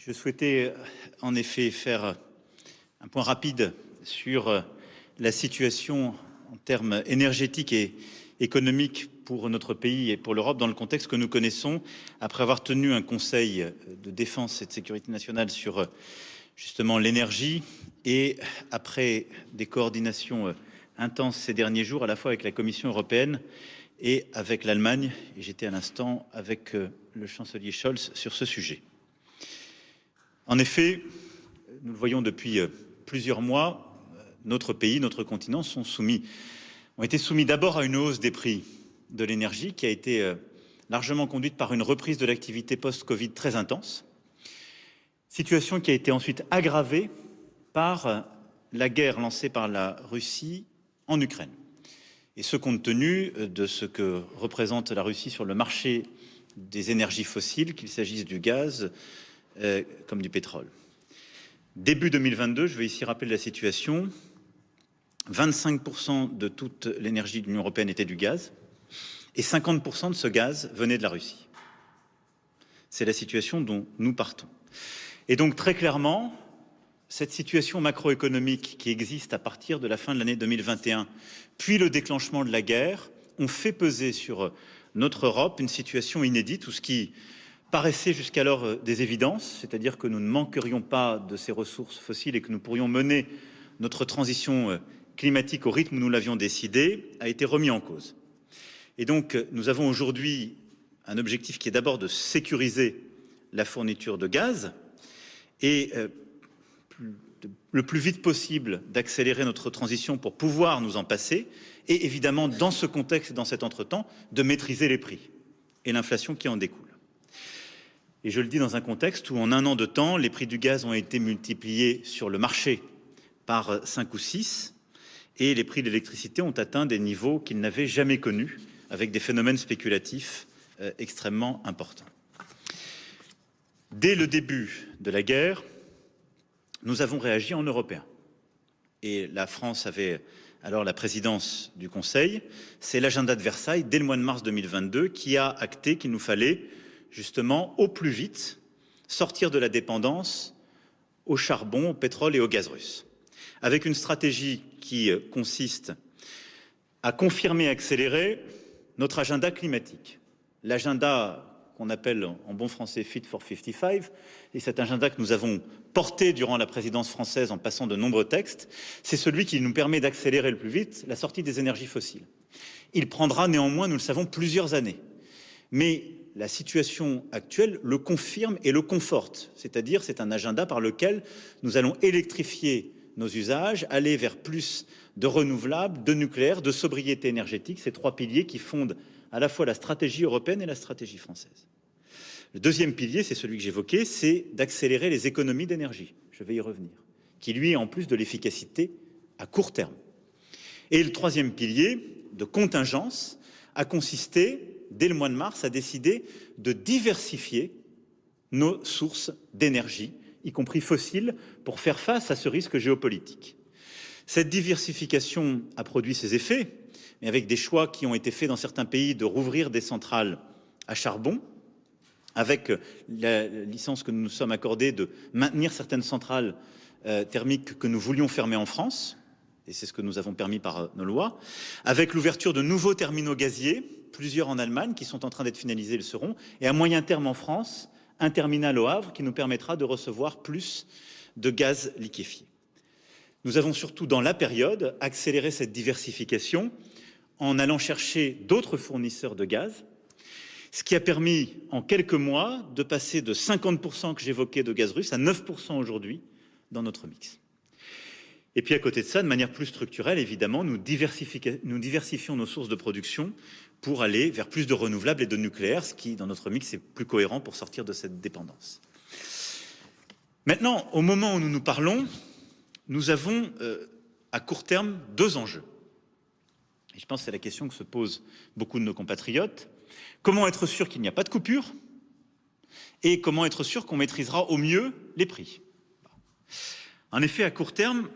Je souhaitais en effet faire un point rapide sur la situation en termes énergétiques et économiques pour notre pays et pour l'Europe dans le contexte que nous connaissons après avoir tenu un conseil de défense et de sécurité nationale sur justement l'énergie et après des coordinations intenses ces derniers jours à la fois avec la Commission européenne et avec l'Allemagne. Et j'étais à l'instant avec le chancelier Scholz sur ce sujet. En effet, nous le voyons depuis plusieurs mois, notre pays, notre continent ont été soumis d'abord à une hausse des prix de l'énergie qui a été largement conduite par une reprise de l'activité post-Covid très intense. Situation qui a été ensuite aggravée par la guerre lancée par la Russie en Ukraine. Et ce compte tenu de ce que représente la Russie sur le marché des énergies fossiles, qu'il s'agisse du gaz comme du pétrole. Début 2022, je vais ici rappeler la situation, 25% de toute l'énergie de l'Union européenne était du gaz et 50% de ce gaz venait de la Russie. C'est la situation dont nous partons. Et donc très clairement, cette situation macroéconomique qui existe à partir de la fin de l'année 2021, puis le déclenchement de la guerre, ont fait peser sur notre Europe une situation inédite où ce qui paraissait jusqu'alors des évidences, c'est-à-dire que nous ne manquerions pas de ces ressources fossiles et que nous pourrions mener notre transition climatique au rythme où nous l'avions décidé, a été remis en cause. Et donc nous avons aujourd'hui un objectif qui est d'abord de sécuriser la fourniture de gaz et le plus vite possible d'accélérer notre transition pour pouvoir nous en passer et évidemment dans ce contexte et dans cet entretemps de maîtriser les prix et l'inflation qui en découle. Et je le dis dans un contexte où en un an de temps, les prix du gaz ont été multipliés sur le marché par 5 ou 6 et les prix de l'électricité ont atteint des niveaux qu'ils n'avaient jamais connus avec des phénomènes spéculatifs extrêmement importants. Dès le début de la guerre, nous avons réagi en Européens. Et la France avait alors la présidence du Conseil. C'est l'agenda de Versailles, dès le mois de mars 2022, qui a acté qu'il nous fallait justement au plus vite sortir de la dépendance au charbon, au pétrole et au gaz russe. Avec une stratégie qui consiste à confirmer et accélérer notre agenda climatique. L'agenda qu'on appelle en bon français Fit for 55, et cet agenda que nous avons porté durant la présidence française en passant de nombreux textes, c'est celui qui nous permet d'accélérer le plus vite la sortie des énergies fossiles. Il prendra néanmoins, nous le savons, plusieurs années. Mais la situation actuelle le confirme et le conforte, c'est-à-dire c'est un agenda par lequel nous allons électrifier nos usages, aller vers plus de renouvelables, de nucléaire, de sobriété énergétique, ces trois piliers qui fondent à la fois la stratégie européenne et la stratégie française. Le deuxième pilier, c'est celui que j'évoquais, c'est d'accélérer les économies d'énergie. Je vais y revenir. Qui, lui, en plus de l'efficacité à court terme. Et le troisième pilier, de contingence, a consisté, dès le mois de mars, à décider de diversifier nos sources d'énergie, y compris fossiles, pour faire face à ce risque géopolitique. Cette diversification a produit ses effets, mais avec des choix qui ont été faits dans certains pays de rouvrir des centrales à charbon, avec la licence que nous nous sommes accordés de maintenir certaines centrales thermiques que nous voulions fermer en France, et c'est ce que nous avons permis par nos lois, avec l'ouverture de nouveaux terminaux gaziers, plusieurs en Allemagne qui sont en train d'être finalisés, le seront, et à moyen terme en France, un terminal au Havre qui nous permettra de recevoir plus de gaz liquéfié. Nous avons surtout, dans la période, accéléré cette diversification en allant chercher d'autres fournisseurs de gaz, ce qui a permis en quelques mois de passer de 50% que j'évoquais de gaz russe à 9% aujourd'hui dans notre mix. Et puis à côté de ça, de manière plus structurelle, évidemment, nous diversifions nos sources de production pour aller vers plus de renouvelables et de nucléaire, ce qui, dans notre mix, est plus cohérent pour sortir de cette dépendance. Maintenant, au moment où nous nous parlons, nous avons à court terme deux enjeux. Et je pense que c'est la question que se posent beaucoup de nos compatriotes. Comment être sûr qu'il n'y a pas de coupure? Et comment être sûr qu'on maîtrisera au mieux les prix? En effet, à court terme,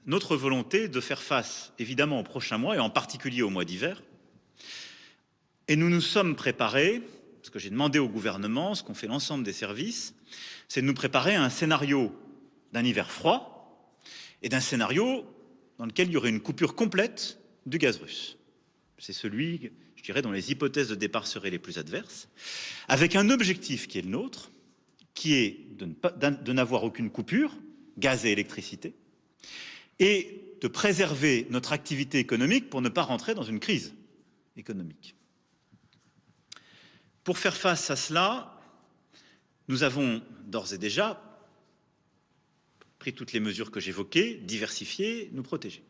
notre volonté est de faire face, évidemment, aux prochains mois, et en particulier au mois d'hiver. Et nous nous sommes préparés, parce que j'ai demandé au gouvernement, ce qu'ont fait l'ensemble des services, c'est de nous préparer à un scénario d'un hiver froid et d'un scénario dans lequel il y aurait une coupure complète du gaz russe. C'est celui, je dirais, dont les hypothèses de départ seraient les plus adverses, avec un objectif qui est le nôtre, qui est de n'avoir aucune coupure, gaz et électricité, et de préserver notre activité économique pour ne pas rentrer dans une crise économique. Pour faire face à cela, nous avons d'ores et déjà pris toutes les mesures que j'évoquais, diversifier, nous protéger.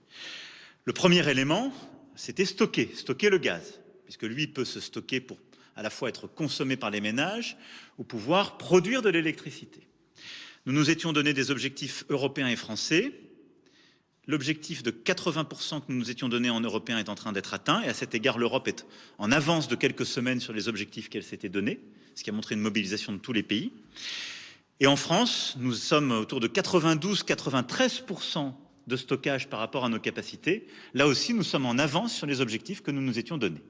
Le premier élément, c'était stocker le gaz, puisque lui peut se stocker pour à la fois être consommé par les ménages ou pouvoir produire de l'électricité. Nous nous étions donné des objectifs européens et français. L'objectif de 80% que nous nous étions donné en européen est en train d'être atteint, et à cet égard, l'Europe est en avance de quelques semaines sur les objectifs qu'elle s'était donnés, ce qui a montré une mobilisation de tous les pays. Et en France, nous sommes autour de 92-93% de stockage par rapport à nos capacités. Là aussi, nous sommes en avance sur les objectifs que nous nous étions donnés.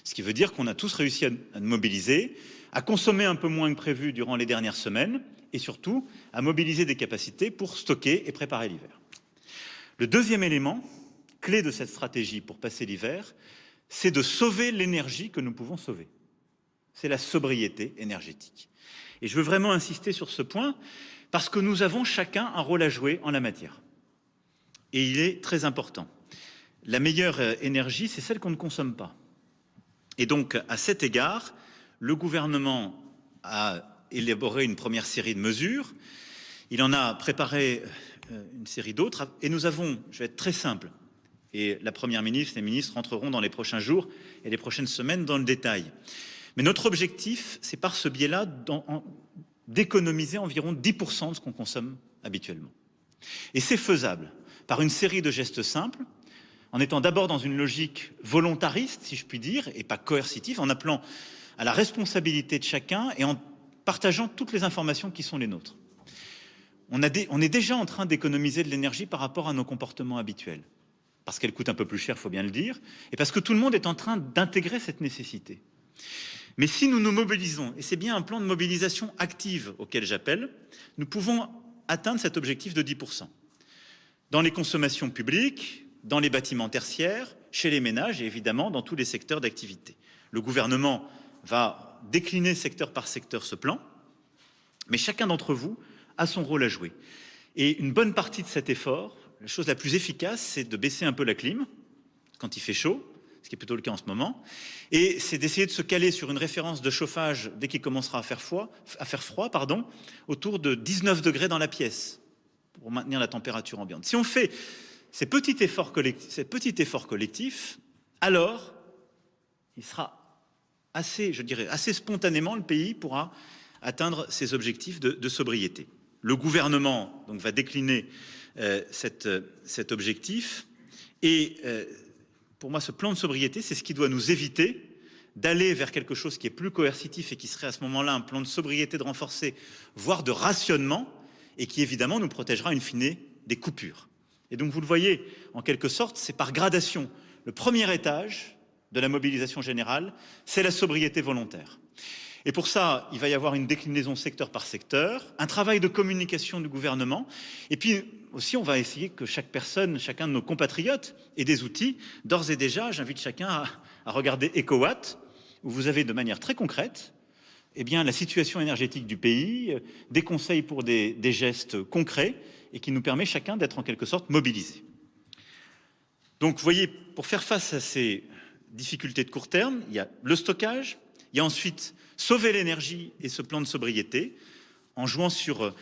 Ce qui veut dire qu'on a tous réussi à nous mobiliser, à consommer un peu moins que prévu durant les dernières semaines, et surtout à mobiliser des capacités pour stocker et préparer l'hiver. Le deuxième élément, clé de cette stratégie pour passer l'hiver, c'est de sauver l'énergie que nous pouvons sauver. C'est la sobriété énergétique. Et je veux vraiment insister sur ce point, parce que nous avons chacun un rôle à jouer en la matière. Et il est très important. La meilleure énergie, c'est celle qu'on ne consomme pas. Et donc, à cet égard, le gouvernement a élaboré une première série de mesures. Il en a préparé une série d'autres. Et nous avons, je vais être très simple, et la Première ministre, les ministres rentreront dans les prochains jours et les prochaines semaines dans le détail. Mais notre objectif, c'est par ce biais-là d'économiser environ 10% de ce qu'on consomme habituellement. Et c'est faisable par une série de gestes simples, en étant d'abord dans une logique volontariste, si je puis dire, et pas coercitive, en appelant à la responsabilité de chacun et en partageant toutes les informations qui sont les nôtres. On est déjà en train d'économiser de l'énergie par rapport à nos comportements habituels, parce qu'elle coûte un peu plus cher, il faut bien le dire, et parce que tout le monde est en train d'intégrer cette nécessité. Mais si nous nous mobilisons, et c'est bien un plan de mobilisation active auquel j'appelle, nous pouvons atteindre cet objectif de 10%. Dans les consommations publiques, dans les bâtiments tertiaires, chez les ménages et évidemment dans tous les secteurs d'activité. Le gouvernement va décliner secteur par secteur ce plan, mais chacun d'entre vous a son rôle à jouer. Et une bonne partie de cet effort, la chose la plus efficace, c'est de baisser un peu la clim quand il fait chaud, ce qui est plutôt le cas en ce moment, et c'est d'essayer de se caler sur une référence de chauffage dès qu'il commencera à faire froid, autour de 19 degrés dans la pièce, pour maintenir la température ambiante. Si on fait ces petits efforts collectifs, alors il sera assez, je dirais, assez spontanément, le pays pourra atteindre ses objectifs de sobriété. Le gouvernement donc, va décliner cet objectif et pour moi, ce plan de sobriété, c'est ce qui doit nous éviter d'aller vers quelque chose qui est plus coercitif et qui serait à ce moment-là un plan de sobriété de renforcer, voire de rationnement, et qui évidemment nous protégera in fine des coupures. Et donc vous le voyez, en quelque sorte, c'est par gradation. Le premier étage de la mobilisation générale, c'est la sobriété volontaire. Et pour ça, il va y avoir une déclinaison secteur par secteur, un travail de communication du gouvernement, et puis aussi on va essayer que chaque personne, chacun de nos compatriotes ait des outils. D'ores et déjà, j'invite chacun à regarder EcoWatt, où vous avez de manière très concrète eh bien, la situation énergétique du pays, des conseils pour des gestes concrets, et qui nous permet chacun d'être en quelque sorte mobilisé. Donc vous voyez, pour faire face à ces difficultés de court terme, il y a le stockage, il y a ensuite sauver l'énergie et ce plan de sobriété en jouant sur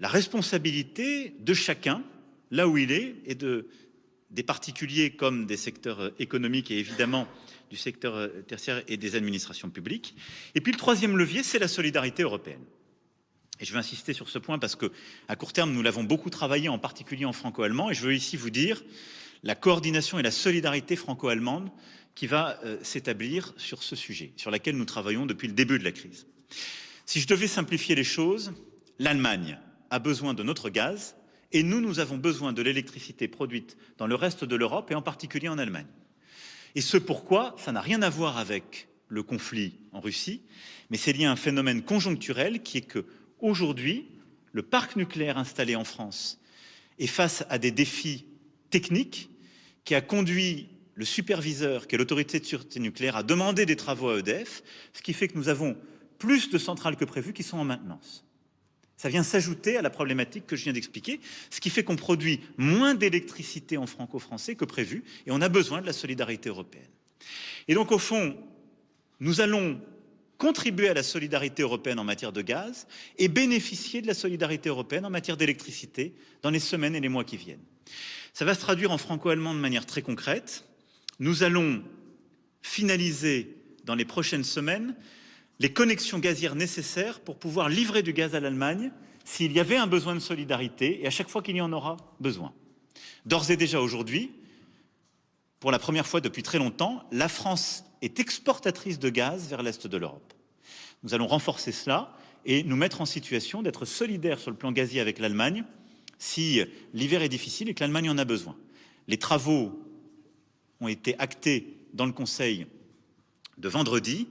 la responsabilité de chacun, là où il est, et des particuliers comme des secteurs économiques et évidemment du secteur tertiaire et des administrations publiques. Et puis le troisième levier, c'est la solidarité européenne. Et je veux insister sur ce point parce qu'à court terme, nous l'avons beaucoup travaillé, en particulier en franco-allemand, et je veux ici vous dire la coordination et la solidarité franco-allemande qui va s'établir sur ce sujet, sur laquelle nous travaillons depuis le début de la crise. Si je devais simplifier les choses, l'Allemagne a besoin de notre gaz et nous avons besoin de l'électricité produite dans le reste de l'Europe et en particulier en Allemagne. Et ce pourquoi, ça n'a rien à voir avec le conflit en Russie, mais c'est lié à un phénomène conjoncturel qui est que aujourd'hui, le parc nucléaire installé en France est face à des défis techniques qui a conduit le superviseur, qui est l'autorité de sûreté nucléaire, à demander des travaux à EDF, ce qui fait que nous avons plus de centrales que prévu qui sont en maintenance. Ça vient s'ajouter à la problématique que je viens d'expliquer, ce qui fait qu'on produit moins d'électricité en franco-français que prévu, et on a besoin de la solidarité européenne. Et donc, au fond, nous allons contribuer à la solidarité européenne en matière de gaz et bénéficier de la solidarité européenne en matière d'électricité dans les semaines et les mois qui viennent. Ça va se traduire en franco-allemand de manière très concrète. Nous allons finaliser dans les prochaines semaines les connexions gazières nécessaires pour pouvoir livrer du gaz à l'Allemagne s'il y avait un besoin de solidarité et à chaque fois qu'il y en aura besoin. D'ores et déjà aujourd'hui, pour la première fois depuis très longtemps, la France est exportatrice de gaz vers l'Est de l'Europe. Nous allons renforcer cela et nous mettre en situation d'être solidaires sur le plan gazier avec l'Allemagne si l'hiver est difficile et que l'Allemagne en a besoin. Les travaux ont été actés dans le Conseil de vendredi.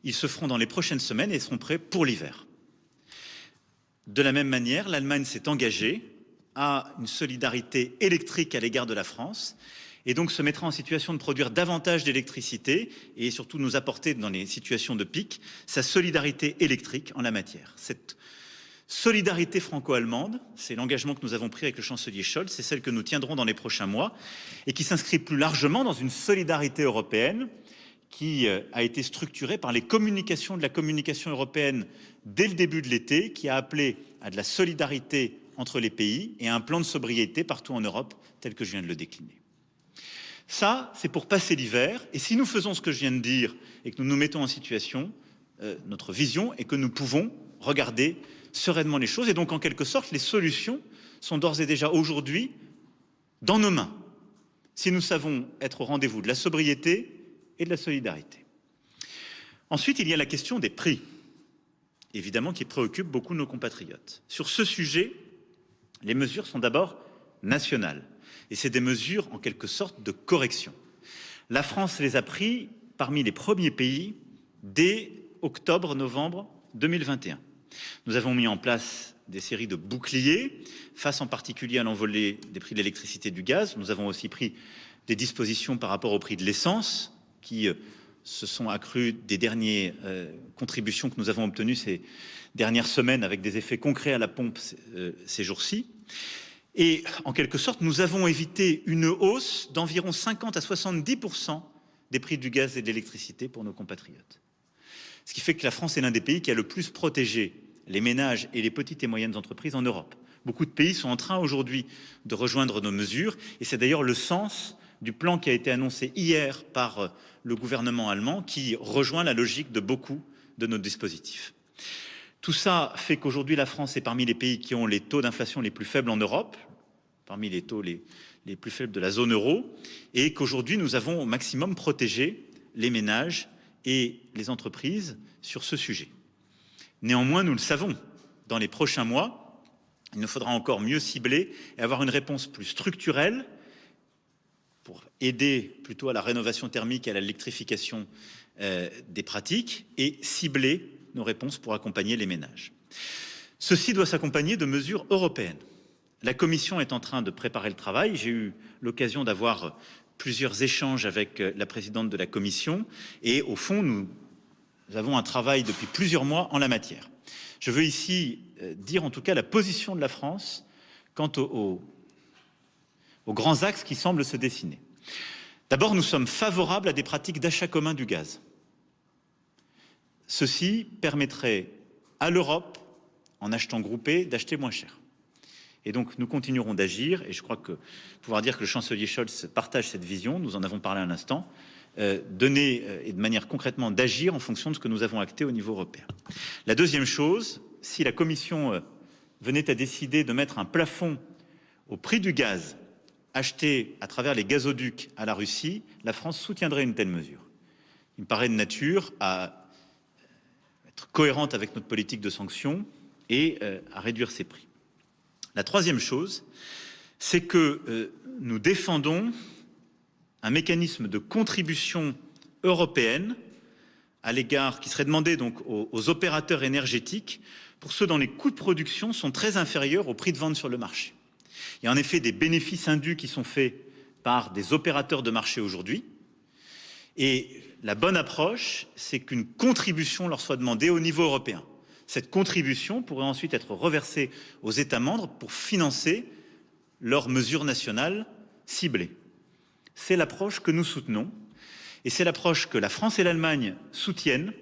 Ils se feront dans les prochaines semaines et seront prêts pour l'hiver. De la même manière, l'Allemagne s'est engagée à une solidarité électrique à l'égard de la France et donc se mettra en situation de produire davantage d'électricité et surtout nous apporter dans les situations de pic sa solidarité électrique en la matière. Cette solidarité franco-allemande, c'est l'engagement que nous avons pris avec le chancelier Scholz, c'est celle que nous tiendrons dans les prochains mois et qui s'inscrit plus largement dans une solidarité européenne qui a été structurée par les communications de la communication européenne dès le début de l'été, qui a appelé à de la solidarité entre les pays et à un plan de sobriété partout en Europe, tel que je viens de le décliner. Ça, c'est pour passer l'hiver. Et si nous faisons ce que je viens de dire et que nous nous mettons en situation, notre vision est que nous pouvons regarder sereinement les choses. Et donc, en quelque sorte, les solutions sont d'ores et déjà aujourd'hui dans nos mains. Si nous savons être au rendez-vous de la sobriété et de la solidarité. Ensuite, il y a la question des prix, évidemment, qui préoccupe beaucoup nos compatriotes. Sur ce sujet, les mesures sont d'abord nationales. Et c'est des mesures, en quelque sorte, de correction. La France les a pris parmi les premiers pays dès octobre-novembre 2021. Nous avons mis en place des séries de boucliers, face en particulier à l'envolée des prix de l'électricité et du gaz. Nous avons aussi pris des dispositions par rapport au prix de l'essence, qui se sont accrues des dernières contributions que nous avons obtenues ces dernières semaines avec des effets concrets à la pompe ces jours-ci. Et en quelque sorte, nous avons évité une hausse d'environ 50 à 70% des prix du gaz et de l'électricité pour nos compatriotes. Ce qui fait que la France est l'un des pays qui a le plus protégé les ménages et les petites et moyennes entreprises en Europe. Beaucoup de pays sont en train aujourd'hui de rejoindre nos mesures et c'est d'ailleurs le sens du plan qui a été annoncé hier par le gouvernement allemand qui rejoint la logique de beaucoup de nos dispositifs. Tout ça fait qu'aujourd'hui, la France est parmi les pays qui ont les taux d'inflation les plus faibles en Europe, parmi les taux les plus faibles de la zone euro, et qu'aujourd'hui, nous avons au maximum protégé les ménages et les entreprises sur ce sujet. Néanmoins, nous le savons, dans les prochains mois, il nous faudra encore mieux cibler et avoir une réponse plus structurelle pour aider plutôt à la rénovation thermique et à l'électrification des pratiques et cibler nos réponses pour accompagner les ménages. Ceci doit s'accompagner de mesures européennes. La Commission est en train de préparer le travail. J'ai eu l'occasion d'avoir plusieurs échanges avec la présidente de la Commission et au fond, nous avons un travail depuis plusieurs mois en la matière. Je veux ici dire en tout cas la position de la France quant aux grands axes qui semblent se dessiner. D'abord, nous sommes favorables à des pratiques d'achat commun du gaz. Ceci permettrait à l'Europe, en achetant groupé, d'acheter moins cher. Et donc, nous continuerons d'agir, et je crois que pouvoir dire que le chancelier Scholz partage cette vision, nous en avons parlé un instant, donner et de manière concrètement d'agir en fonction de ce que nous avons acté au niveau européen. La deuxième chose, si la Commission venait à décider de mettre un plafond au prix du gaz acheté à travers les gazoducs à la Russie, la France soutiendrait une telle mesure. Il me paraît de nature à être cohérente avec notre politique de sanctions et à réduire ces prix. La troisième chose, c'est que nous défendons un mécanisme de contribution européenne à l'égard, qui serait demandé donc aux opérateurs énergétiques pour ceux dont les coûts de production sont très inférieurs au prix de vente sur le marché. Il y a en effet des bénéfices indus qui sont faits par des opérateurs de marché aujourd'hui. Et la bonne approche, c'est qu'une contribution leur soit demandée au niveau européen. Cette contribution pourrait ensuite être reversée aux États membres pour financer leurs mesures nationales ciblées. C'est l'approche que nous soutenons et c'est l'approche que la France et l'Allemagne soutiennent.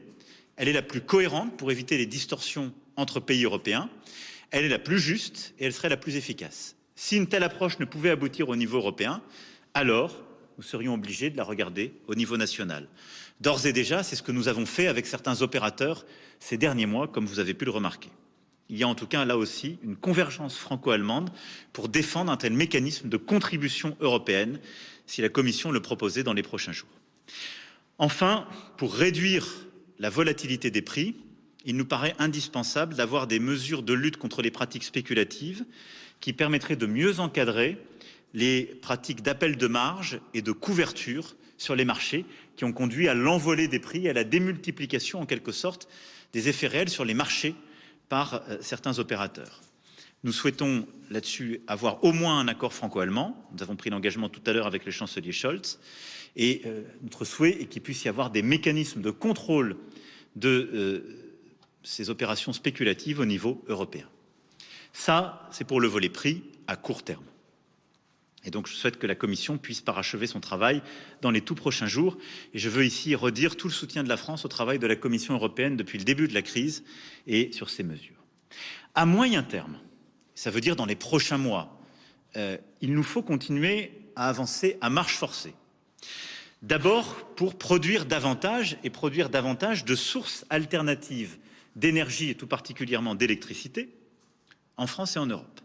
Elle est la plus cohérente pour éviter les distorsions entre pays européens. Elle est la plus juste et elle serait la plus efficace. Si une telle approche ne pouvait aboutir au niveau européen, alors nous serions obligés de la regarder au niveau national. D'ores et déjà, c'est ce que nous avons fait avec certains opérateurs ces derniers mois, comme vous avez pu le remarquer. Il y a en tout cas là aussi une convergence franco-allemande pour défendre un tel mécanisme de contribution européenne si la Commission le proposait dans les prochains jours. Enfin, pour réduire la volatilité des prix, il nous paraît indispensable d'avoir des mesures de lutte contre les pratiques spéculatives qui permettraient de mieux encadrer les pratiques d'appel de marge et de couverture sur les marchés qui ont conduit à l'envolée des prix et à la démultiplication en quelque sorte des effets réels sur les marchés par certains opérateurs. Nous souhaitons là-dessus avoir au moins un accord franco-allemand. Nous avons pris l'engagement tout à l'heure avec le chancelier Scholz et notre souhait est qu'il puisse y avoir des mécanismes de contrôle de ces opérations spéculatives au niveau européen. Ça, c'est pour le volet prix à court terme. Et donc, je souhaite que la Commission puisse parachever son travail dans les tout prochains jours. Et je veux ici redire tout le soutien de la France au travail de la Commission européenne depuis le début de la crise et sur ces mesures. À moyen terme, ça veut dire dans les prochains mois, il nous faut continuer à avancer à marche forcée. D'abord, pour produire davantage et produire davantage de sources alternatives d'énergie et tout particulièrement d'électricité en France et en Europe.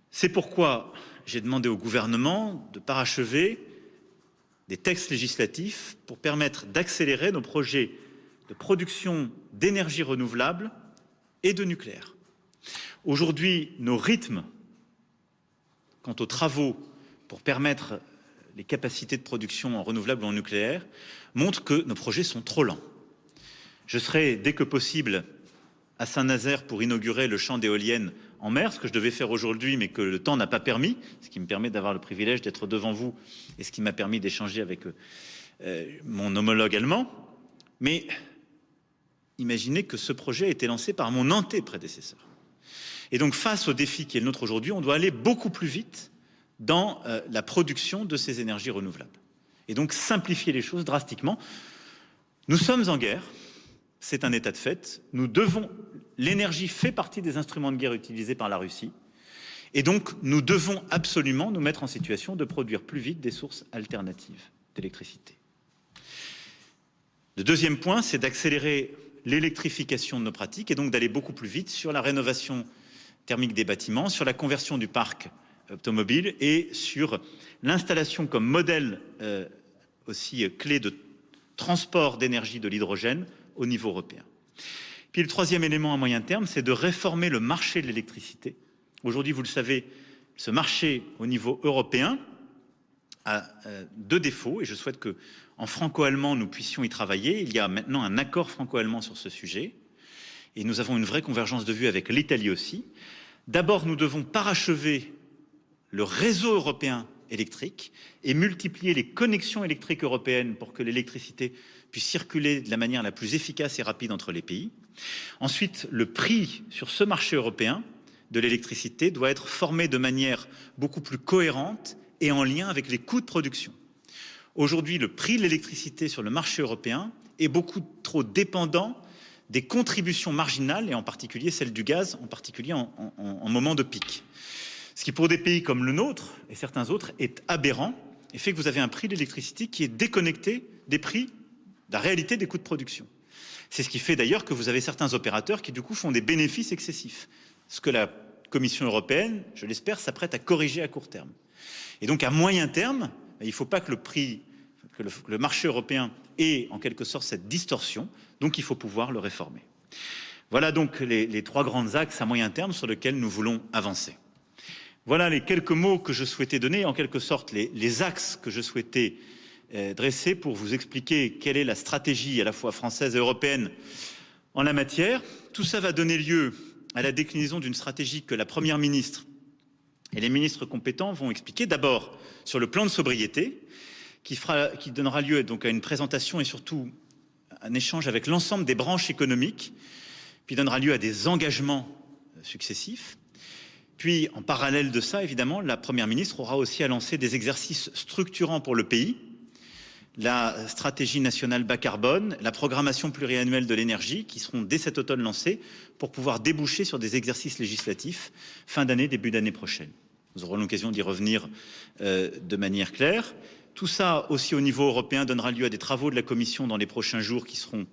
C'est pourquoi j'ai demandé au gouvernement de parachever des textes législatifs pour permettre d'accélérer nos projets de production d'énergie renouvelable et de nucléaire. Aujourd'hui, nos rythmes quant aux travaux pour permettre les capacités de production en renouvelable ou en nucléaire montrent que nos projets sont trop lents. Je serai dès que possible à Saint-Nazaire pour inaugurer le champ d'éoliennes en mer, ce que je devais faire aujourd'hui, mais que le temps n'a pas permis, ce qui me permet d'avoir le privilège d'être devant vous et ce qui m'a permis d'échanger avec mon homologue allemand. Mais imaginez que ce projet a été lancé par mon antéprédécesseur. Et donc, face au défi qui est le nôtre aujourd'hui, on doit aller beaucoup plus vite dans la production de ces énergies renouvelables. Et donc, simplifier les choses drastiquement. Nous sommes en guerre. C'est un état de fait. Nous devons. L'énergie fait partie des instruments de guerre utilisés par la Russie. Et donc, nous devons absolument nous mettre en situation de produire plus vite des sources alternatives d'électricité. Le deuxième point, c'est d'accélérer l'électrification de nos pratiques et donc d'aller beaucoup plus vite sur la rénovation thermique des bâtiments, sur la conversion du parc automobile et sur l'installation comme modèle aussi clé de transport d'énergie de l'hydrogène au niveau européen. Puis le troisième élément à moyen terme, c'est de réformer le marché de l'électricité. Aujourd'hui, vous le savez, ce marché au niveau européen a deux défauts et je souhaite qu'en franco-allemand, nous puissions y travailler. Il y a maintenant un accord franco-allemand sur ce sujet et nous avons une vraie convergence de vues avec l'Italie aussi. D'abord, nous devons parachever le réseau européen électrique et multiplier les connexions électriques européennes pour que l'électricité puisse circuler de la manière la plus efficace et rapide entre les pays. Ensuite, le prix sur ce marché européen de l'électricité doit être formé de manière beaucoup plus cohérente et en lien avec les coûts de production. Aujourd'hui, le prix de l'électricité sur le marché européen est beaucoup trop dépendant des contributions marginales et en particulier celle du gaz, en particulier en moment de pic. Ce qui pour des pays comme le nôtre et certains autres est aberrant et fait que vous avez un prix de l'électricité qui est déconnecté des prix, de la réalité des coûts de production. C'est ce qui fait d'ailleurs que vous avez certains opérateurs qui du coup font des bénéfices excessifs. Ce que la Commission européenne, je l'espère, s'apprête à corriger à court terme. Et donc à moyen terme, il ne faut pas que le marché européen ait en quelque sorte cette distorsion, donc il faut pouvoir le réformer. Voilà donc les trois grands axes à moyen terme sur lesquels nous voulons avancer. Voilà les quelques mots que je souhaitais donner, en quelque sorte les axes que je souhaitais dressé pour vous expliquer quelle est la stratégie à la fois française et européenne en la matière. Tout ça va donner lieu à la déclinaison d'une stratégie que la Première ministre et les ministres compétents vont expliquer d'abord sur le plan de sobriété qui donnera lieu donc à une présentation et surtout un échange avec l'ensemble des branches économiques, puis donnera lieu à des engagements successifs. Puis, en parallèle de ça, évidemment, la Première ministre aura aussi à lancer des exercices structurants pour le pays, la stratégie nationale bas carbone, la programmation pluriannuelle de l'énergie, qui seront dès cet automne lancés pour pouvoir déboucher sur des exercices législatifs fin d'année, début d'année prochaine. Nous aurons l'occasion d'y revenir de manière claire. Tout ça aussi au niveau européen donnera lieu à des travaux de la Commission dans les prochains jours qui seront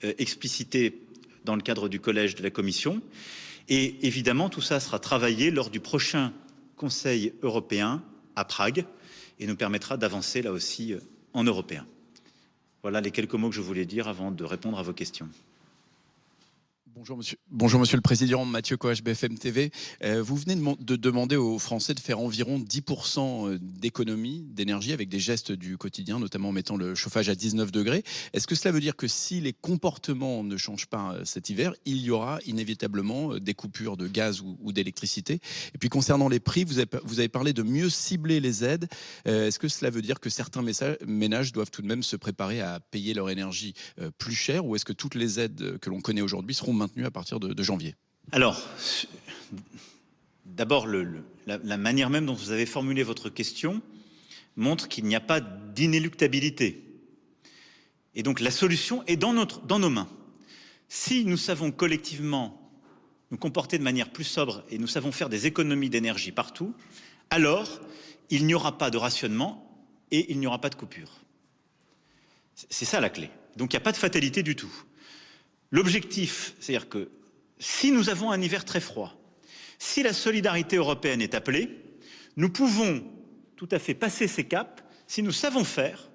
explicités dans le cadre du collège de la Commission. Et évidemment, tout ça sera travaillé lors du prochain Conseil européen à Prague et nous permettra d'avancer là aussi en européen. Voilà les quelques mots que je voulais dire avant de répondre à vos questions. Bonjour monsieur le Président, Mathieu Coach, BFM TV. Vous venez de demander aux Français de faire environ 10% d'économie d'énergie avec des gestes du quotidien, notamment en mettant le chauffage à 19 degrés. Est-ce que cela veut dire que si les comportements ne changent pas cet hiver, il y aura inévitablement des coupures de gaz ou d'électricité? Et puis concernant les prix, vous avez parlé de mieux cibler les aides. Est-ce que cela veut dire que certains ménages doivent tout de même se préparer à payer leur énergie plus cher, ou est-ce que toutes les aides que l'on connaît aujourd'hui seront maintenues à partir de janvier? Alors, d'abord, la manière même dont vous avez formulé votre question montre qu'il n'y a pas d'inéluctabilité. Et donc la solution est dans nos mains. Si nous savons collectivement nous comporter de manière plus sobre et nous savons faire des économies d'énergie partout, alors il n'y aura pas de rationnement et il n'y aura pas de coupure. C'est ça la clé. Donc il n'y a pas de fatalité du tout. L'objectif, c'est-à-dire que si nous avons un hiver très froid, si la solidarité européenne est appelée, nous pouvons tout à fait passer ces caps si nous savons faire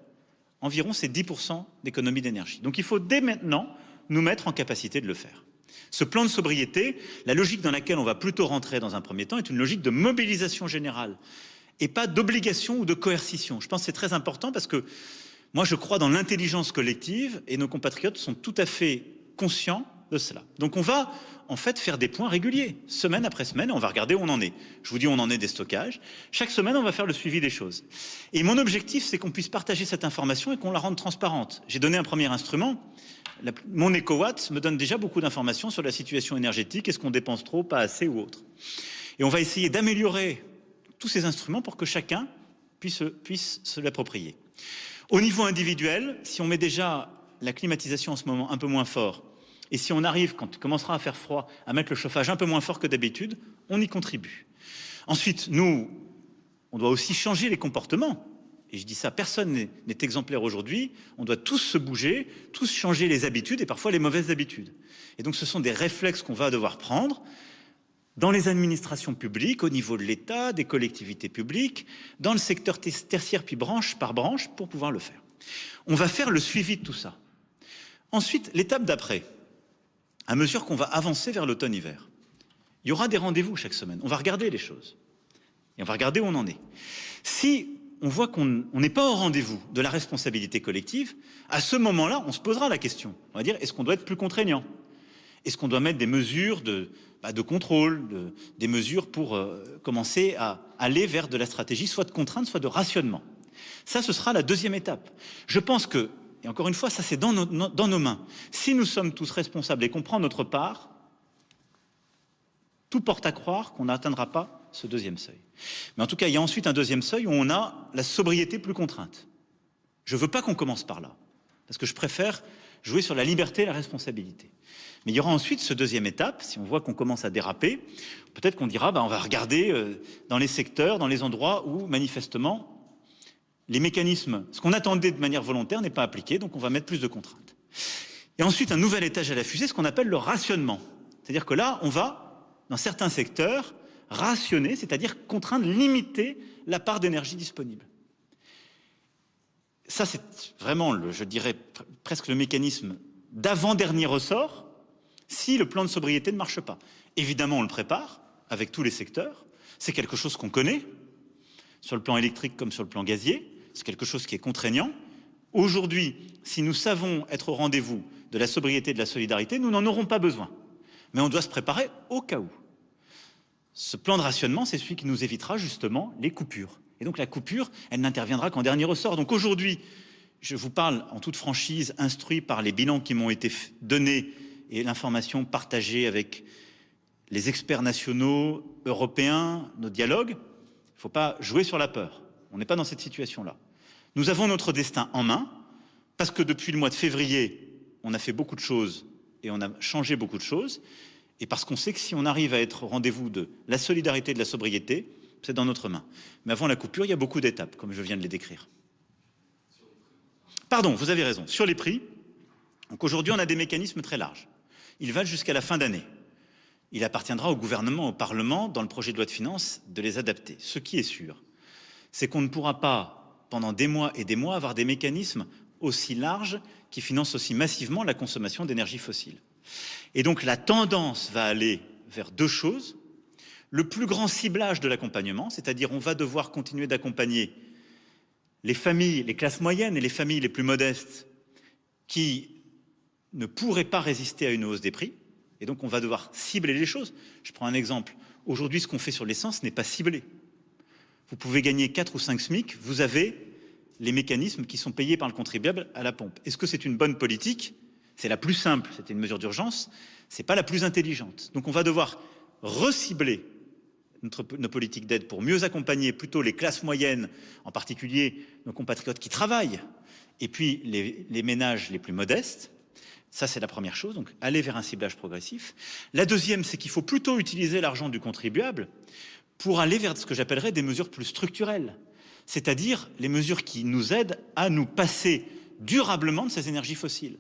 environ ces 10% d'économie d'énergie. Donc il faut dès maintenant nous mettre en capacité de le faire. Ce plan de sobriété, la logique dans laquelle on va plutôt rentrer dans un premier temps est une logique de mobilisation générale et pas d'obligation ou de coercition. Je pense que c'est très important parce que moi je crois dans l'intelligence collective et nos compatriotes sont tout à fait conscients de cela. Donc on va en fait faire des points réguliers, semaine après semaine, et on va regarder où on en est. Je vous dis où on en est des stockages. Chaque semaine, on va faire le suivi des choses. Et mon objectif, c'est qu'on puisse partager cette information et qu'on la rende transparente. J'ai donné un premier instrument. Mon EcoWatt me donne déjà beaucoup d'informations sur la situation énergétique, est-ce qu'on dépense trop, pas assez ou autre. Et on va essayer d'améliorer tous ces instruments pour que chacun puisse se l'approprier. Au niveau individuel, si on met déjà la climatisation en ce moment un peu moins fort, et si on arrive, quand il commencera à faire froid, à mettre le chauffage un peu moins fort que d'habitude, on y contribue. Ensuite, nous, on doit aussi changer les comportements. Et je dis ça, personne n'est exemplaire aujourd'hui. On doit tous se bouger, tous changer les habitudes et parfois les mauvaises habitudes. Et donc ce sont des réflexes qu'on va devoir prendre dans les administrations publiques, au niveau de l'État, des collectivités publiques, dans le secteur tertiaire, puis branche par branche, pour pouvoir le faire. On va faire le suivi de tout ça. Ensuite, l'étape d'après, à mesure qu'on va avancer vers l'automne-hiver, il y aura des rendez-vous chaque semaine. On va regarder les choses. Et on va regarder où on en est. Si on voit qu'on n'est pas au rendez-vous de la responsabilité collective, à ce moment-là, on se posera la question. On va dire, est-ce qu'on doit être plus contraignant? Est-ce qu'on doit mettre des mesures de contrôle, des mesures pour commencer à aller vers de la stratégie, soit de contrainte, soit de rationnement? Ça, ce sera la deuxième étape. Je pense que, et encore une fois, ça c'est dans nos mains. Si nous sommes tous responsables et qu'on prend notre part, tout porte à croire qu'on n'atteindra pas ce deuxième seuil. Mais en tout cas, il y a ensuite un deuxième seuil où on a la sobriété plus contrainte. Je ne veux pas qu'on commence par là, parce que je préfère jouer sur la liberté et la responsabilité. Mais il y aura ensuite ce deuxième étape, si on voit qu'on commence à déraper, peut-être qu'on dira, on va regarder dans les secteurs, dans les endroits où, manifestement, les mécanismes, ce qu'on attendait de manière volontaire n'est pas appliqué, donc on va mettre plus de contraintes. Et ensuite, un nouvel étage à la fusée, ce qu'on appelle le rationnement. C'est-à-dire que là, on va, dans certains secteurs, rationner, c'est-à-dire contraindre, limiter la part d'énergie disponible. Ça, c'est vraiment, je dirais, presque le mécanisme d'avant-dernier ressort, si le plan de sobriété ne marche pas. Évidemment, on le prépare avec tous les secteurs. C'est quelque chose qu'on connaît, sur le plan électrique comme sur le plan gazier. c'est quelque chose qui est contraignant. Aujourd'hui, si nous savons être au rendez-vous de la sobriété et de la solidarité, nous n'en aurons pas besoin. Mais on doit se préparer au cas où. Ce plan de rationnement, c'est celui qui nous évitera justement les coupures. Et donc la coupure, elle n'interviendra qu'en dernier ressort. Donc aujourd'hui, je vous parle en toute franchise, instruit par les bilans qui m'ont été donnés et l'information partagée avec les experts nationaux, européens, nos dialogues. Il ne faut pas jouer sur la peur. On n'est pas dans cette situation-là. Nous avons notre destin en main, parce que depuis le mois de février, on a fait beaucoup de choses et on a changé beaucoup de choses, et parce qu'on sait que si on arrive à être au rendez-vous de la solidarité et de la sobriété, c'est dans notre main. Mais avant la coupure, il y a beaucoup d'étapes, comme je viens de les décrire. Pardon, vous avez raison. Sur les prix, donc aujourd'hui, on a des mécanismes très larges. Ils valent jusqu'à la fin d'année. Il appartiendra au gouvernement, au Parlement, dans le projet de loi de finances, de les adapter. Ce qui est sûr, c'est qu'on ne pourra pas, pendant des mois et des mois, avoir des mécanismes aussi larges qui financent aussi massivement la consommation d'énergie fossile. Et donc la tendance va aller vers deux choses. Le plus grand ciblage de l'accompagnement, c'est-à-dire on va devoir continuer d'accompagner les familles, les classes moyennes et les familles les plus modestes qui ne pourraient pas résister à une hausse des prix. Et donc on va devoir cibler les choses. Je prends un exemple. Aujourd'hui, ce qu'on fait sur l'essence n'est pas ciblé. Vous pouvez gagner 4 ou 5 SMIC, vous avez les mécanismes qui sont payés par le contribuable à la pompe. Est-ce que c'est une bonne politique? C'est la plus simple, c'était une mesure d'urgence, c'est pas la plus intelligente. Donc on va devoir recibler nos politiques d'aide pour mieux accompagner plutôt les classes moyennes, en particulier nos compatriotes qui travaillent, et puis les ménages les plus modestes. Ça, c'est la première chose, donc aller vers un ciblage progressif. La deuxième, c'est qu'il faut plutôt utiliser l'argent du contribuable pour aller vers ce que j'appellerais des mesures plus structurelles, c'est-à-dire les mesures qui nous aident à nous passer durablement de ces énergies fossiles.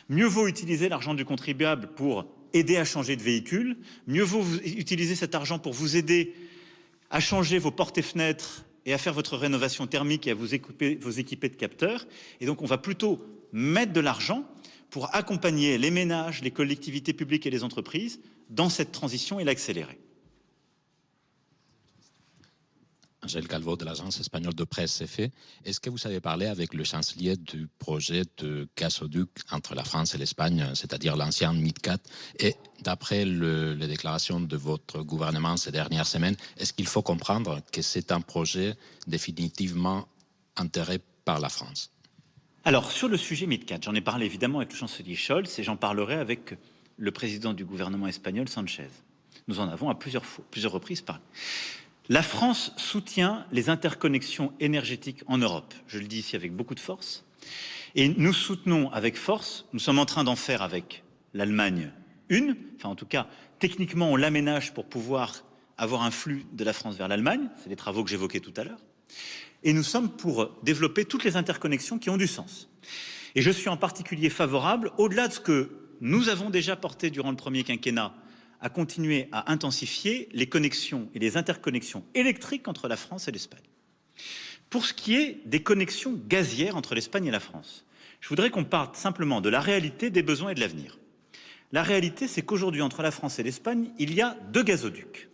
Mieux vaut utiliser l'argent du contribuable pour aider à changer de véhicule, mieux vaut utiliser cet argent pour vous aider à changer vos portes et fenêtres et à faire votre rénovation thermique et à vous équiper de capteurs. Et donc on va plutôt mettre de l'argent pour accompagner les ménages, les collectivités publiques et les entreprises dans cette transition et l'accélérer. Angèle Calvo de l'agence espagnole de presse CFE. Est-ce que vous avez parlé avec le chancelier du projet de gazoduc entre la France et l'Espagne, c'est-à-dire l'ancien MidCat? Et d'après les déclarations de votre gouvernement ces dernières semaines, est-ce qu'il faut comprendre que c'est un projet définitivement enterré par la France? Alors, sur le sujet MidCat, j'en ai parlé évidemment avec le chancelier Scholz et j'en parlerai avec le président du gouvernement espagnol, Sanchez. Nous en avons à plusieurs reprises parlé. La France soutient les interconnexions énergétiques en Europe. Je le dis ici avec beaucoup de force. Et nous soutenons avec force, nous sommes en train d'en faire avec l'Allemagne une, enfin en tout cas, techniquement on l'aménage pour pouvoir avoir un flux de la France vers l'Allemagne, c'est les travaux que j'évoquais tout à l'heure. Et nous sommes pour développer toutes les interconnexions qui ont du sens. Et je suis en particulier favorable, au-delà de ce que nous avons déjà porté durant le premier quinquennat, à continuer à intensifier les connexions et les interconnexions électriques entre la France et l'Espagne. Pour ce qui est des connexions gazières entre l'Espagne et la France, je voudrais qu'on parte simplement de la réalité, des besoins et de l'avenir. La réalité, c'est qu'aujourd'hui, entre la France et l'Espagne, il y a 2 gazoducs.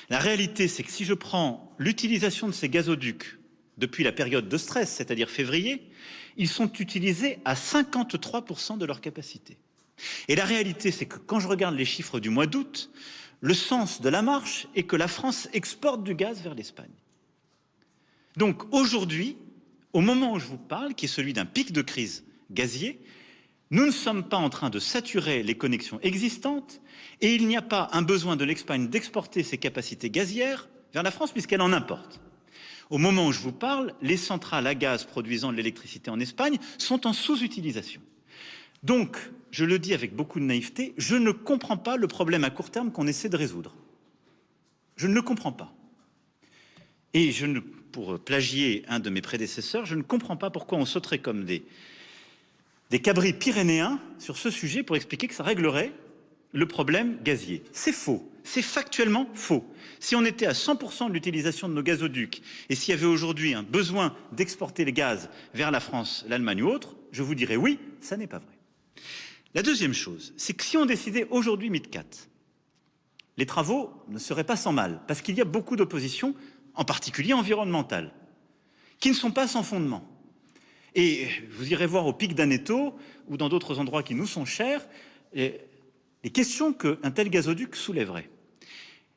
La réalité, c'est que si je prends l'utilisation de ces gazoducs depuis la période de stress, c'est-à-dire février, ils sont utilisés à 53% de leur capacité. Et la réalité, c'est que quand je regarde les chiffres du mois d'août, le sens de la marche est que la France exporte du gaz vers l'Espagne. Donc aujourd'hui, au moment où je vous parle, qui est celui d'un pic de crise gazier, nous ne sommes pas en train de saturer les connexions existantes et il n'y a pas un besoin de l'Espagne d'exporter ses capacités gazières vers la France puisqu'elle en importe. Au moment où je vous parle, les centrales à gaz produisant de l'électricité en Espagne sont en sous-utilisation. Donc, je le dis avec beaucoup de naïveté, je ne comprends pas le problème à court terme qu'on essaie de résoudre. Je ne le comprends pas. Et pour plagier un de mes prédécesseurs, je ne comprends pas pourquoi on sauterait comme des cabris pyrénéens sur ce sujet pour expliquer que ça réglerait le problème gazier. C'est faux. C'est factuellement faux. Si on était à 100% de l'utilisation de nos gazoducs et s'il y avait aujourd'hui un besoin d'exporter les gaz vers la France, l'Allemagne ou autre, je vous dirais oui, ça n'est pas vrai. La deuxième chose, c'est que si on décidait aujourd'hui MidCat, les travaux ne seraient pas sans mal, parce qu'il y a beaucoup d'opposition, en particulier environnementale. qui ne sont pas sans fondement. Et vous irez voir au Pic d'Aneto ou dans d'autres endroits qui nous sont chers les questions qu'un tel gazoduc soulèverait.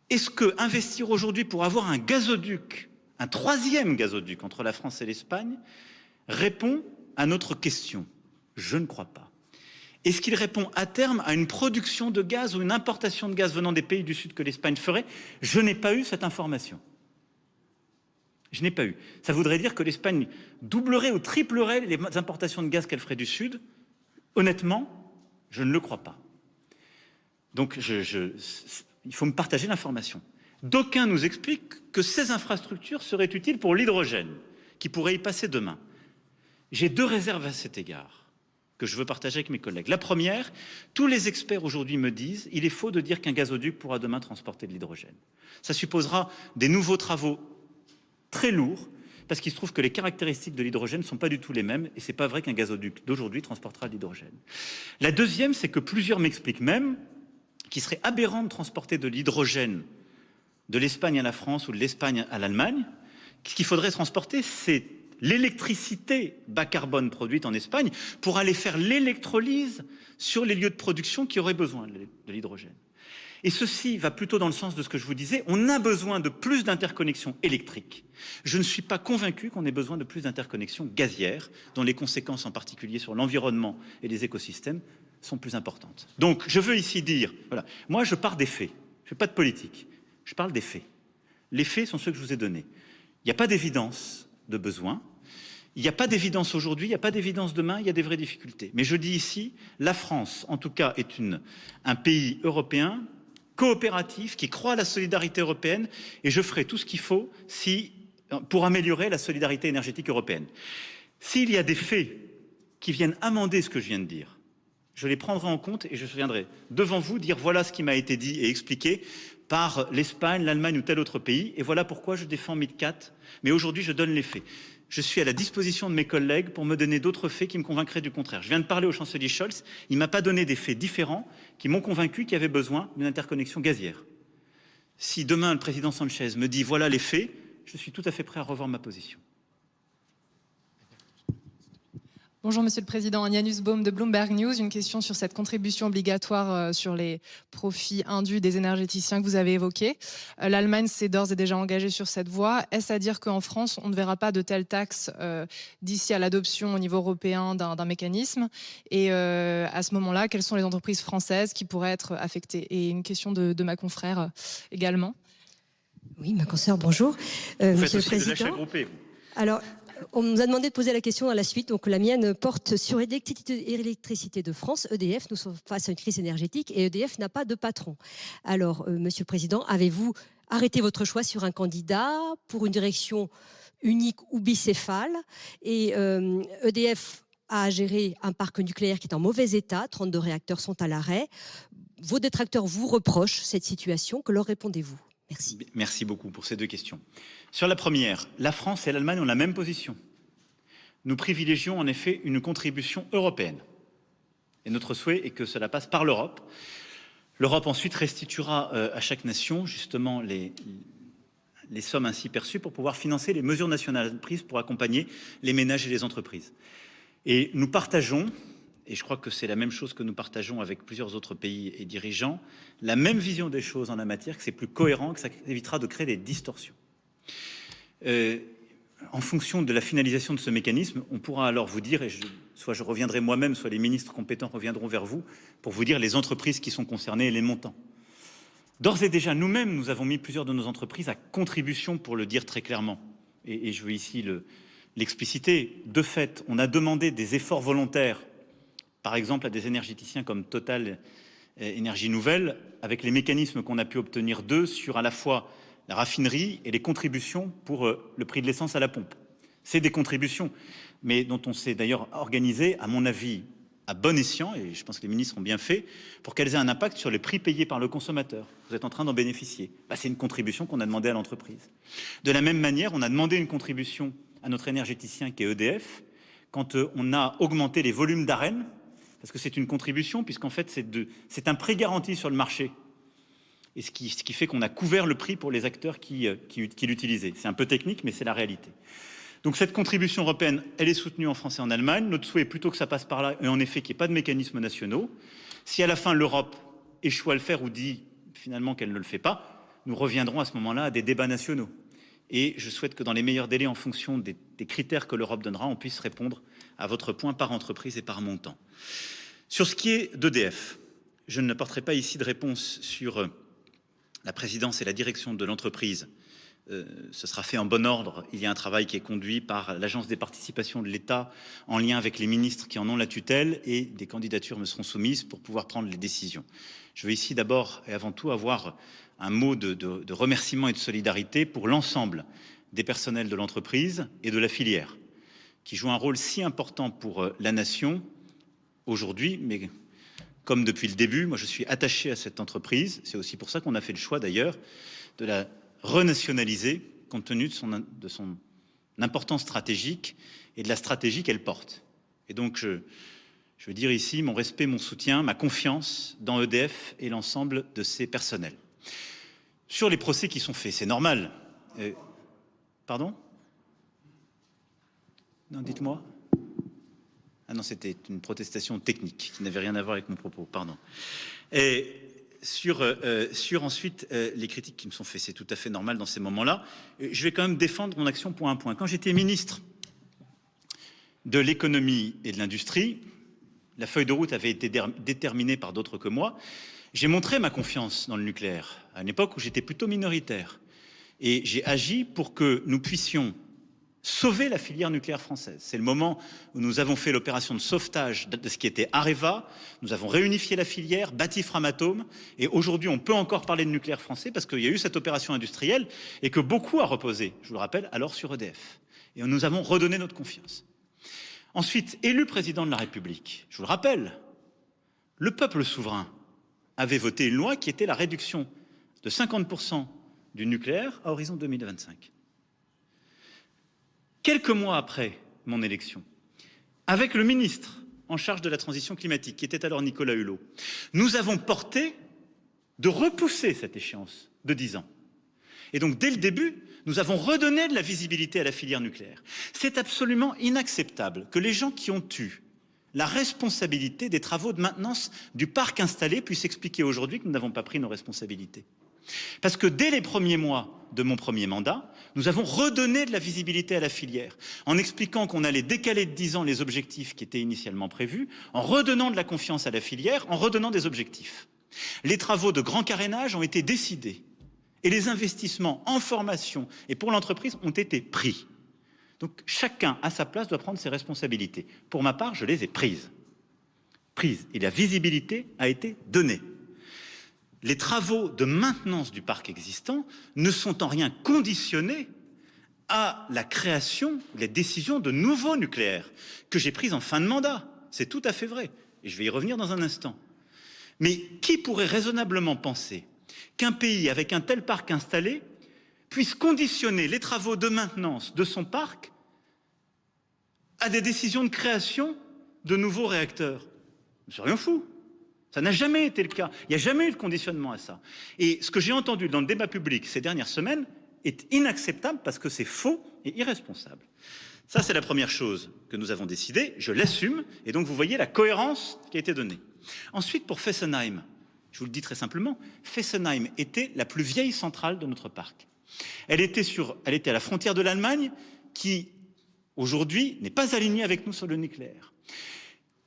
Est-ce que investir aujourd'hui pour avoir un gazoduc, un troisième gazoduc entre la France et l'Espagne, répond à notre question? Je ne crois pas. Est-ce qu'il répond à terme à une production de gaz ou une importation de gaz venant des pays du Sud que l'Espagne ferait? Je n'ai pas eu cette information. Je n'ai pas eu. Ça voudrait dire que l'Espagne doublerait ou triplerait les importations de gaz qu'elle ferait du Sud. Honnêtement, je ne le crois pas. Donc, il faut me partager l'information. D'aucuns nous expliquent que ces infrastructures seraient utiles pour l'hydrogène, qui pourrait y passer demain. J'ai deux réserves à cet égard que je veux partager avec mes collègues. La première, tous les experts aujourd'hui me disent il est faux de dire qu'un gazoduc pourra demain transporter de l'hydrogène. Ça supposera des nouveaux travaux très lourds, parce qu'il se trouve que les caractéristiques de l'hydrogène ne sont pas du tout les mêmes, et c'est pas vrai qu'un gazoduc d'aujourd'hui transportera de l'hydrogène. La deuxième, c'est que plusieurs m'expliquent même qu'il serait aberrant de transporter de l'hydrogène de l'Espagne à la France ou de l'Espagne à l'Allemagne. Ce qu'il faudrait transporter, c'est l'électricité bas carbone produite en Espagne pour aller faire l'électrolyse sur les lieux de production qui auraient besoin de l'hydrogène. Et ceci va plutôt dans le sens de ce que je vous disais, on a besoin de plus d'interconnexions électriques. Je ne suis pas convaincu qu'on ait besoin de plus d'interconnexions gazières, dont les conséquences en particulier sur l'environnement et les écosystèmes sont plus importantes. Donc je veux ici dire, voilà, moi je pars des faits, je ne fais pas de politique, je parle des faits. Les faits sont ceux que je vous ai donnés. Il n'y a pas d'évidence de besoin. Il n'y a pas d'évidence aujourd'hui, il n'y a pas d'évidence demain, il y a des vraies difficultés. Mais je dis ici, la France, en tout cas, est un pays européen coopératif qui croit à la solidarité européenne et je ferai tout ce qu'il faut pour améliorer la solidarité énergétique européenne. S'il y a des faits qui viennent amender ce que je viens de dire, je les prendrai en compte et je viendrai devant vous dire voilà ce qui m'a été dit et expliqué par l'Espagne, l'Allemagne ou tel autre pays. Et voilà pourquoi je défends MidCat. Mais aujourd'hui, je donne les faits. Je suis à la disposition de mes collègues pour me donner d'autres faits qui me convaincraient du contraire. Je viens de parler au chancelier Scholz. Il ne m'a pas donné des faits différents qui m'ont convaincu qu'il y avait besoin d'une interconnexion gazière. Si demain, le président Sanchez me dit voilà les faits, je suis tout à fait prêt à revoir ma position. Bonjour Monsieur le Président, Anja Nussbaum de Bloomberg News. Une question sur cette contribution obligatoire sur les profits indus des énergéticiens que vous avez évoqués. L'Allemagne s'est d'ores et déjà engagée sur cette voie. Est-ce à dire qu'en France, on ne verra pas de telles taxes d'ici à l'adoption au niveau européen d'un mécanisme? Et à ce moment-là, quelles sont les entreprises françaises qui pourraient être affectées? Et une question de ma confrère également. Oui, ma consoeur, bonjour. Monsieur le Président. De l'achat groupé, vous. Alors, on nous a demandé de poser la question à la suite, donc la mienne porte sur Électricité de France, EDF. Nous sommes face à une crise énergétique et EDF n'a pas de patron. Alors, Monsieur le Président, avez-vous arrêté votre choix sur un candidat pour une direction unique ou bicéphale? Et EDF a à gérer un parc nucléaire qui est en mauvais état, 32 réacteurs sont à l'arrêt. Vos détracteurs vous reprochent cette situation, que leur répondez-vous? Merci. Merci beaucoup pour ces deux questions. Sur la première, la France et l'Allemagne ont la même position. Nous privilégions en effet une contribution européenne. Et notre souhait est que cela passe par l'Europe. L'Europe ensuite restituera à chaque nation justement les sommes ainsi perçues pour pouvoir financer les mesures nationales prises pour accompagner les ménages et les entreprises. Et nous partageons, et je crois que c'est la même chose que nous partageons avec plusieurs autres pays et dirigeants, la même vision des choses en la matière, que c'est plus cohérent, que ça évitera de créer des distorsions. En fonction de la finalisation de ce mécanisme, on pourra alors vous dire, et soit je reviendrai moi-même, soit les ministres compétents reviendront vers vous, pour vous dire les entreprises qui sont concernées et les montants. D'ores et déjà, nous-mêmes, nous avons mis plusieurs de nos entreprises à contribution, pour le dire très clairement. Et je veux ici l'expliciter. De fait, on a demandé des efforts volontaires, par exemple à des énergéticiens comme Total Énergie Nouvelle, avec les mécanismes qu'on a pu obtenir d'eux sur à la fois la raffinerie et les contributions pour le prix de l'essence à la pompe. C'est des contributions, mais dont on s'est d'ailleurs organisé, à mon avis, à bon escient, et je pense que les ministres ont bien fait, pour qu'elles aient un impact sur les prix payés par le consommateur. Vous êtes en train d'en bénéficier. C'est une contribution qu'on a demandé à l'entreprise. De la même manière, on a demandé une contribution à notre énergéticien qui est EDF, quand on a augmenté les volumes d'AREN, parce que c'est une contribution, puisqu'en fait c'est un prêt garanti sur le marché. Et ce qui fait qu'on a couvert le prix pour les acteurs qui l'utilisaient. C'est un peu technique, mais c'est la réalité. Donc cette contribution européenne, elle est soutenue en France et en Allemagne. Notre souhait est plutôt que ça passe par là, et en effet qu'il n'y ait pas de mécanismes nationaux. Si à la fin l'Europe échoue à le faire ou dit finalement qu'elle ne le fait pas, nous reviendrons à ce moment-là à des débats nationaux. Et je souhaite que dans les meilleurs délais, en fonction des critères que l'Europe donnera, on puisse répondre à votre point par entreprise et par montant. Sur ce qui est d'EDF, je ne porterai pas ici de réponse sur la présidence et la direction de l'entreprise. Ce sera fait en bon ordre. Il y a un travail qui est conduit par l'Agence des participations de l'État en lien avec les ministres qui en ont la tutelle, et des candidatures me seront soumises pour pouvoir prendre les décisions. Je veux ici d'abord et avant tout avoir un mot de remerciement et de solidarité pour l'ensemble des personnels de l'entreprise et de la filière, qui jouent un rôle si important pour la nation aujourd'hui, mais comme depuis le début, moi je suis attaché à cette entreprise. C'est aussi pour ça qu'on a fait le choix d'ailleurs de la renationaliser, compte tenu de son importance stratégique et de la stratégie qu'elle porte. Et donc je veux dire ici mon respect, mon soutien, ma confiance dans EDF et l'ensemble de ses personnels. Sur les procès qui sont faits, c'est normal. Pardon? Non, dites-moi. Ah non, c'était une protestation technique qui n'avait rien à voir avec mon propos, pardon. Et sur ensuite les critiques qui me sont faites, c'est tout à fait normal dans ces moments-là. Je vais quand même défendre mon action point à point. Quand j'étais ministre de l'économie et de l'industrie, la feuille de route avait été déterminée par d'autres que moi. J'ai montré ma confiance dans le nucléaire à une époque où j'étais plutôt minoritaire. Et j'ai agi pour que nous puissions sauver la filière nucléaire française. C'est le moment où nous avons fait l'opération de sauvetage de ce qui était Areva. Nous avons réunifié la filière, bâti Framatome. Et aujourd'hui, on peut encore parler de nucléaire français parce qu'il y a eu cette opération industrielle et que beaucoup a reposé, je vous le rappelle, alors sur EDF. Et nous avons redonné notre confiance. Ensuite, élu président de la République, je vous le rappelle, le peuple souverain avait voté une loi qui était la réduction de 50% du nucléaire à horizon 2025. Quelques mois après mon élection, avec le ministre en charge de la transition climatique, qui était alors Nicolas Hulot, nous avons porté de repousser cette échéance de 10 ans. Et donc, dès le début, nous avons redonné de la visibilité à la filière nucléaire. C'est absolument inacceptable que les gens qui ont eu la responsabilité des travaux de maintenance du parc installé puissent expliquer aujourd'hui que nous n'avons pas pris nos responsabilités. Parce que dès les premiers mois de mon premier mandat, nous avons redonné de la visibilité à la filière, en expliquant qu'on allait décaler de 10 ans les objectifs qui étaient initialement prévus, en redonnant de la confiance à la filière, en redonnant des objectifs. Les travaux de grand carénage ont été décidés, et les investissements en formation et pour l'entreprise ont été pris. Donc chacun à sa place doit prendre ses responsabilités. Pour ma part, je les ai prises. Et la visibilité a été donnée. Les travaux de maintenance du parc existant ne sont en rien conditionnés à la création, les décisions de nouveaux nucléaires que j'ai prises en fin de mandat. C'est tout à fait vrai. Et je vais y revenir dans un instant. Mais qui pourrait raisonnablement penser qu'un pays avec un tel parc installé puisse conditionner les travaux de maintenance de son parc à des décisions de création de nouveaux réacteurs? Nous serions fous. Ça n'a jamais été le cas. Il n'y a jamais eu de conditionnement à ça. Et ce que j'ai entendu dans le débat public ces dernières semaines est inacceptable parce que c'est faux et irresponsable. Ça, c'est la première chose que nous avons décidé. Je l'assume. Et donc, vous voyez la cohérence qui a été donnée. Ensuite, pour Fessenheim, je vous le dis très simplement, Fessenheim était la plus vieille centrale de notre parc. Elle était à la frontière de l'Allemagne qui, aujourd'hui, n'est pas alignée avec nous sur le nucléaire.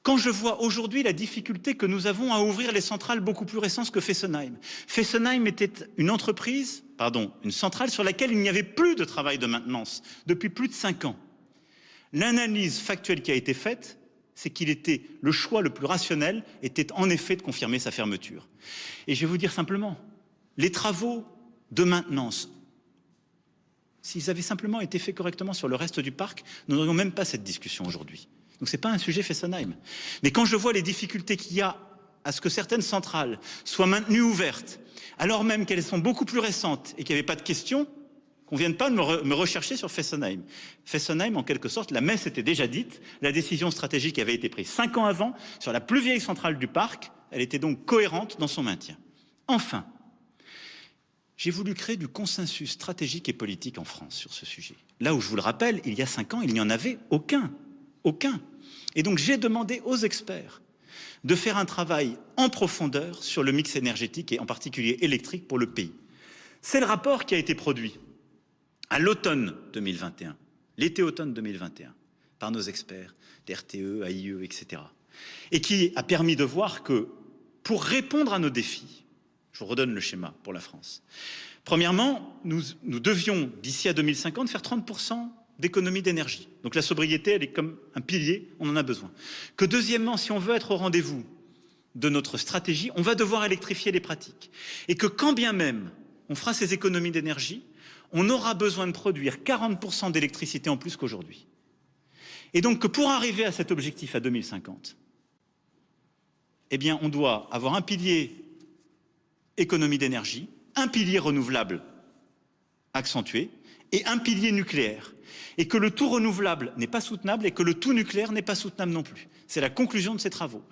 Quand je vois aujourd'hui la difficulté que nous avons à ouvrir les centrales beaucoup plus récentes que Fessenheim. Fessenheim était une centrale sur laquelle il n'y avait plus de travail de maintenance depuis plus de 5 ans. L'analyse factuelle qui a été faite, c'est le choix le plus rationnel était en effet de confirmer sa fermeture. Et je vais vous dire simplement, les travaux de maintenance, s'ils avaient simplement été faits correctement sur le reste du parc, nous n'aurions même pas cette discussion aujourd'hui. Donc ce n'est pas un sujet Fessenheim. Mais quand je vois les difficultés qu'il y a à ce que certaines centrales soient maintenues ouvertes, alors même qu'elles sont beaucoup plus récentes et qu'il n'y avait pas de questions, qu'on ne vienne pas me rechercher sur Fessenheim. Fessenheim, en quelque sorte, la messe était déjà dite, la décision stratégique avait été prise 5 ans avant sur la plus vieille centrale du parc, elle était donc cohérente dans son maintien. Enfin, j'ai voulu créer du consensus stratégique et politique en France sur ce sujet. Là où je vous le rappelle, il y a 5 ans, il n'y en avait aucun. Aucun. Et donc j'ai demandé aux experts de faire un travail en profondeur sur le mix énergétique et en particulier électrique pour le pays. C'est le rapport qui a été produit à l'automne 2021, l'été-automne 2021, par nos experts, d'RTE, AIE, etc. Et qui a permis de voir que pour répondre à nos défis, je vous redonne le schéma pour la France. Premièrement, nous devions, d'ici à 2050, faire 30% d'économie d'énergie. Donc la sobriété, elle est comme un pilier, on en a besoin. Que deuxièmement, si on veut être au rendez-vous de notre stratégie, on va devoir électrifier les pratiques. Et que quand bien même on fera ces économies d'énergie, on aura besoin de produire 40% d'électricité en plus qu'aujourd'hui. Et donc que pour arriver à cet objectif à 2050, eh bien on doit avoir un pilier économie d'énergie, un pilier renouvelable accentué et un pilier nucléaire. Et que le tout renouvelable n'est pas soutenable et que le tout nucléaire n'est pas soutenable non plus. C'est la conclusion de ces travaux.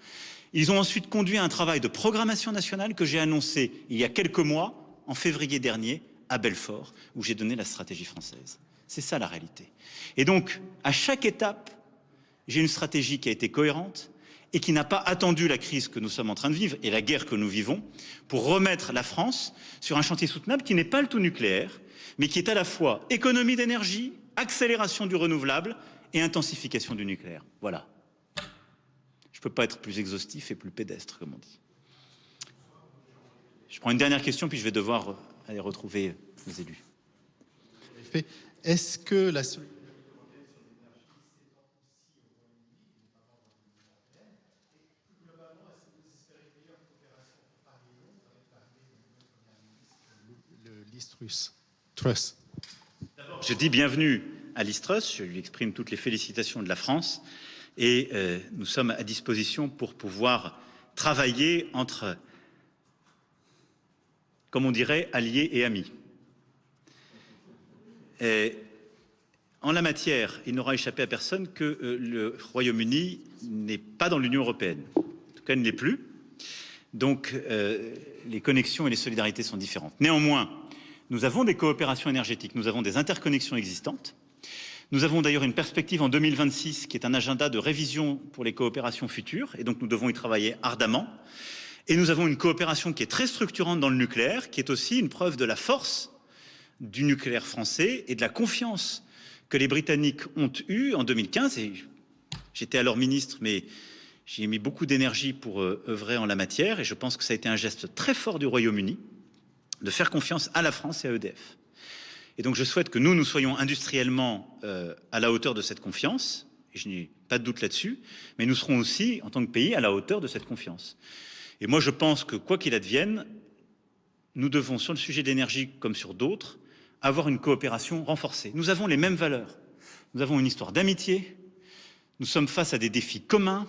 Ils ont ensuite conduit à un travail de programmation nationale que j'ai annoncé il y a quelques mois, en février dernier, à Belfort, où j'ai donné la stratégie française. C'est ça la réalité. Et donc, à chaque étape, j'ai une stratégie qui a été cohérente et qui n'a pas attendu la crise que nous sommes en train de vivre et la guerre que nous vivons pour remettre la France sur un chantier soutenable qui n'est pas le tout nucléaire, mais qui est à la fois économie d'énergie, accélération du renouvelable et intensification du nucléaire. Voilà. Je ne peux pas être plus exhaustif et plus pédestre, comme on dit. Je prends une dernière question, puis je vais devoir aller retrouver les élus. Est-ce que la Truss. Je dis bienvenue à Liz Truss, je lui exprime toutes les félicitations de la France et nous sommes à disposition pour pouvoir travailler entre, comme on dirait, alliés et amis. Et en la matière, il n'aura échappé à personne que le Royaume-Uni n'est pas dans l'Union européenne. En tout cas, il ne l'est plus. Donc, les connexions et les solidarités sont différentes. Néanmoins, nous avons des coopérations énergétiques, nous avons des interconnexions existantes. Nous avons d'ailleurs une perspective en 2026 qui est un agenda de révision pour les coopérations futures et donc nous devons y travailler ardemment. Et nous avons une coopération qui est très structurante dans le nucléaire, qui est aussi une preuve de la force du nucléaire français et de la confiance que les Britanniques ont eue en 2015. Et j'étais alors ministre, mais j'ai mis beaucoup d'énergie pour œuvrer en la matière et je pense que ça a été un geste très fort du Royaume-Uni de faire confiance à la France et à EDF. Et donc je souhaite que nous soyons industriellement à la hauteur de cette confiance, et je n'ai pas de doute là-dessus, mais nous serons aussi, en tant que pays, à la hauteur de cette confiance. Et moi je pense que, quoi qu'il advienne, nous devons, sur le sujet de l'énergie comme sur d'autres, avoir une coopération renforcée. Nous avons les mêmes valeurs, nous avons une histoire d'amitié, nous sommes face à des défis communs.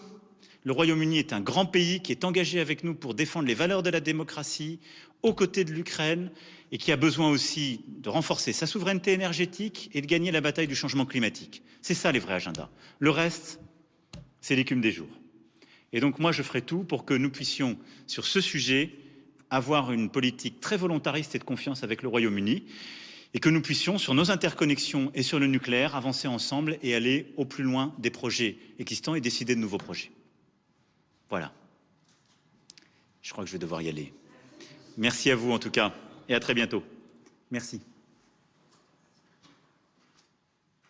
Le Royaume-Uni est un grand pays qui est engagé avec nous pour défendre les valeurs de la démocratie aux côtés de l'Ukraine et qui a besoin aussi de renforcer sa souveraineté énergétique et de gagner la bataille du changement climatique. C'est ça les vrais agendas. Le reste, c'est l'écume des jours. Et donc moi, je ferai tout pour que nous puissions, sur ce sujet, avoir une politique très volontariste et de confiance avec le Royaume-Uni et que nous puissions, sur nos interconnexions et sur le nucléaire, avancer ensemble et aller au plus loin des projets existants et décider de nouveaux projets. Voilà. Je crois que je vais devoir y aller. Merci à vous en tout cas et à très bientôt. Merci.